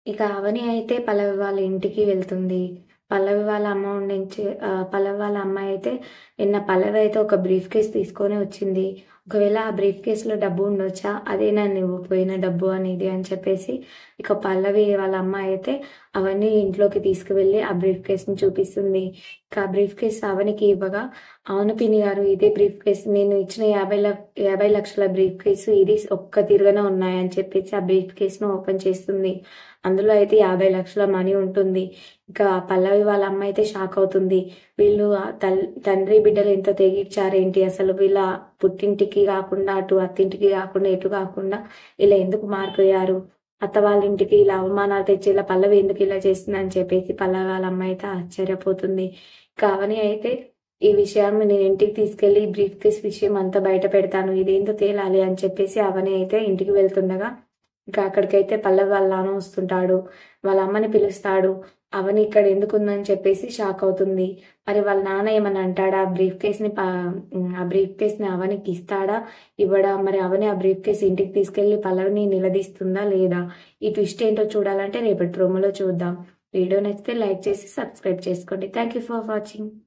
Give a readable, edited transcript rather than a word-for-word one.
ఇక అవని అయితే పల్లవి వాళ్ళ ఇంటికి వెళ్తుంది. పల్లవి వాళ్ళ అమ్మ నుంచి పల్లవి వాళ్ళ అమ్మాయి అయితే నిన్న పల్లవి అయితే ఒక బ్రీఫ్ కేస్ తీసుకొని వచ్చింది. ఒకవేళ ఆ బ్రీఫ్ కేస్‌లో డబ్బు ఉండొచ్చా? అదేనా నువ్వు పోయిన డబ్బు అనేది అని చెప్పేసి ఇక పల్లవి వాళ్ళ అమ్మాయి అయితే అవని ఇంట్లోకి తీసుకువెళ్ళి ఆ బ్రీఫ్ కేస్‌ని చూపిస్తుంది. ఇక ఆ బ్రీఫ్ కేస్ అవనికి ఇవ్వగా, అవును పిన్ని గారు ఇదే బ్రీఫ్ కేస్ నేను ఇచ్చిన 50 లక్షల బ్రీఫ్ కేస్ ఇది ఒక్క తిరగనే ఉన్నాయని చెప్పేసి ఆ బ్రీఫ్ కేస్‌ను ఓపెన్ చేస్తుంది. అందులో అయితే 50,00,000 మనీ ఉంటుంది. ఇంకా పల్లవి వాళ్ళ అమ్మ అయితే షాక్ అవుతుంది. వీళ్ళు తండ్రి బిడ్డలు ఇంత తెగిచ్చారేంటి అసలు వీళ్ళ పుట్టింటికి గాకుండా, అటు అత్తింటికి గాకుండా, ఎటు గాకుండా ఇలా ఎందుకు మారిపోయారు? అత్త వాళ్ళ ఇంటికి ఇలా అవమానాలు తెచ్చేలా పల్లవి ఎందుకు ఇలా చేస్తుందని చెప్పేసి పల్లవి వాళ్ళ అమ్మ అయితే ఆశ్చర్యపోతుంది. కావని అయితే ఈ విషయం నేను ఇంటికి తీసుకెళ్ళి బ్రీఫ్ కేస్ విషయం అంతా బయట పెడతాను. ఇదేందో తేలాలి అని చెప్పేసి అవని అయితే ఇంటికి వెళ్తుండగా ఇంకా అక్కడికైతే పల్లవి వాళ్ళ నాన్న వస్తుంటాడు. వాళ్ళ అమ్మని పిలుస్తాడు. అవని ఇక్కడ ఎందుకుందని చెప్పేసి షాక్ అవుతుంది. మరి వాళ్ళ నాన్న ఏమన్నా అంటాడా? ఆ బ్రీఫ్ కేస్‌ని అవనికి ఇస్తాడా? ఇవ్వడా? మరి అవని ఆ బ్రీఫ్ కేస్ ఇంటికి తీసుకెళ్ళి పల్లవిని నిలదీస్తుందా? లేదా? ఈ ట్విస్ట్ ఏంటో చూడాలంటే రేపటి ప్రోమోలో చూద్దాం. వీడియో నచ్చితే లైక్ చేసి సబ్స్క్రైబ్ చేసుకోండి. Thank you for watching.